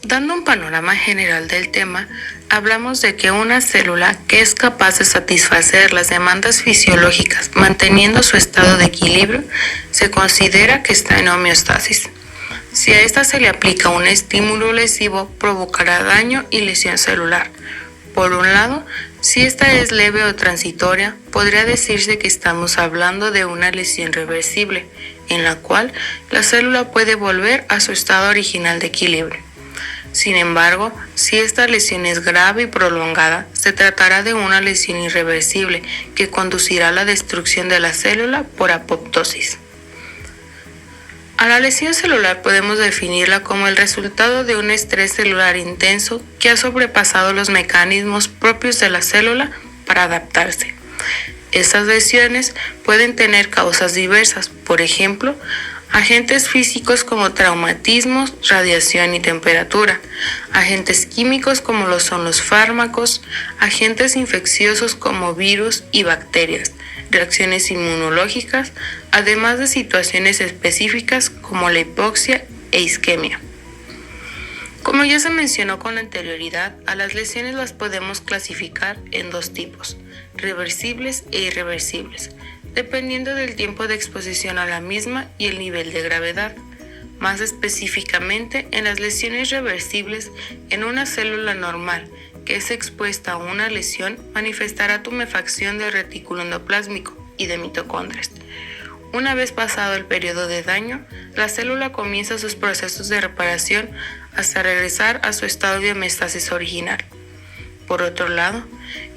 Dando un panorama general del tema, hablamos de que una célula que es capaz de satisfacer las demandas fisiológicas manteniendo su estado de equilibrio se considera que está en homeostasis. Si a esta se le aplica un estímulo lesivo, provocará daño y lesión celular. Por un lado, si esta es leve o transitoria, podría decirse que estamos hablando de una lesión reversible, en la cual la célula puede volver a su estado original de equilibrio. Sin embargo, si esta lesión es grave y prolongada, se tratará de una lesión irreversible que conducirá a la destrucción de la célula por apoptosis. A la lesión celular podemos definirla como el resultado de un estrés celular intenso que ha sobrepasado los mecanismos propios de la célula para adaptarse. Estas lesiones pueden tener causas diversas, por ejemplo, agentes físicos como traumatismos, radiación y temperatura, agentes químicos como lo son los fármacos, agentes infecciosos como virus y bacterias, reacciones inmunológicas, además de situaciones específicas como la hipoxia e isquemia. Como ya se mencionó con anterioridad, a las lesiones las podemos clasificar en dos tipos, reversibles e irreversibles, dependiendo del tiempo de exposición a la misma y el nivel de gravedad. Más específicamente, en las lesiones reversibles, en una célula normal que es expuesta a una lesión manifestará tumefacción del retículo endoplásmico y de mitocondrias. Una vez pasado el periodo de daño, la célula comienza sus procesos de reparación hasta regresar a su estado de homeostasis original. Por otro lado,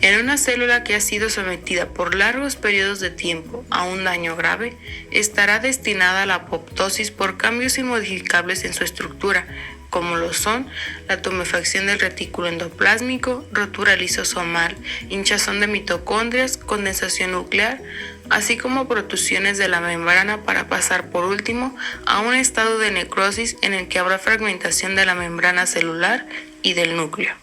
en una célula que ha sido sometida por largos periodos de tiempo a un daño grave, estará destinada a la apoptosis por cambios inmodificables en su estructura, como lo son la tumefacción del retículo endoplásmico, rotura lisosomal, hinchazón de mitocondrias, condensación nuclear, así como protusiones de la membrana para pasar por último a un estado de necrosis en el que habrá fragmentación de la membrana celular y del núcleo.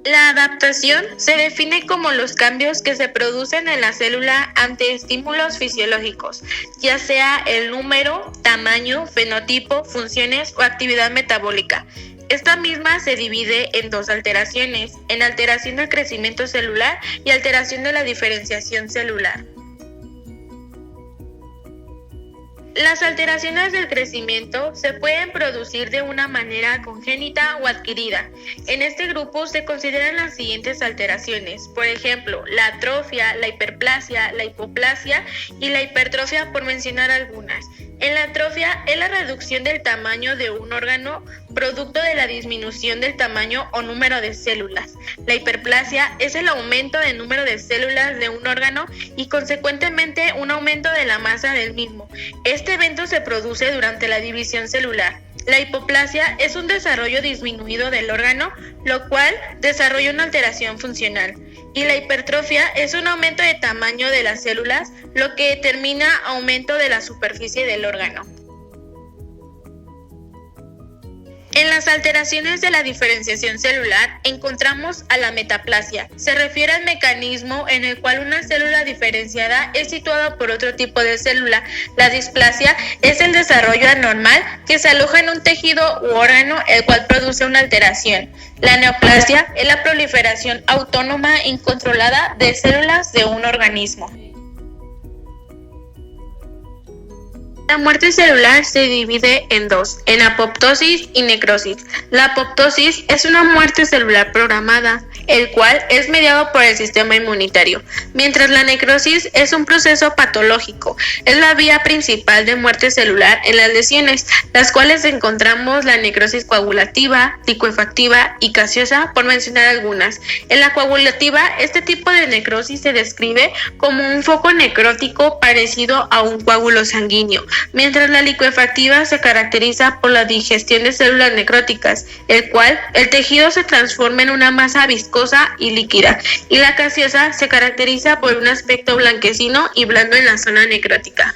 La adaptación se define como los cambios que se producen en la célula ante estímulos fisiológicos, ya sea el número, tamaño, fenotipo, funciones o actividad metabólica. Esta misma se divide en dos alteraciones, en alteración del crecimiento celular y alteración de la diferenciación celular. Las alteraciones del crecimiento se pueden producir de una manera congénita o adquirida. En este grupo se consideran las siguientes alteraciones, por ejemplo, la atrofia, la hiperplasia, la hipoplasia y la hipertrofia, por mencionar algunas. En la atrofia es la reducción del tamaño de un órgano producto de la disminución del tamaño o número de células. La hiperplasia es el aumento del número de células de un órgano y consecuentemente un aumento de la masa del mismo. Este evento se produce durante la división celular. La hipoplasia es un desarrollo disminuido del órgano, lo cual desarrolla una alteración funcional. Y la hipertrofia es un aumento de tamaño de las células, lo que determina aumento de la superficie del órgano. En las alteraciones de la diferenciación celular encontramos a la metaplasia. Se refiere al mecanismo en el cual una célula diferenciada es situada por otro tipo de célula. La displasia es el desarrollo anormal que se aloja en un tejido u órgano el cual produce una alteración. La neoplasia es la proliferación autónoma e incontrolada de células de un organismo. La muerte celular se divide en dos, en apoptosis y necrosis. La apoptosis es una muerte celular programada, el cual es mediado por el sistema inmunitario, mientras la necrosis es un proceso patológico. Es la vía principal de muerte celular en las lesiones, las cuales encontramos la necrosis coagulativa, licuefactiva y gaseosa, por mencionar algunas. En la coagulativa, este tipo de necrosis se describe como un foco necrótico parecido a un coágulo sanguíneo, mientras la licuefactiva se caracteriza por la digestión de células necróticas, el cual el tejido se transforma en una masa viscosa y líquida, y la gaseosa se caracteriza por un aspecto blanquecino y blando en la zona necrótica.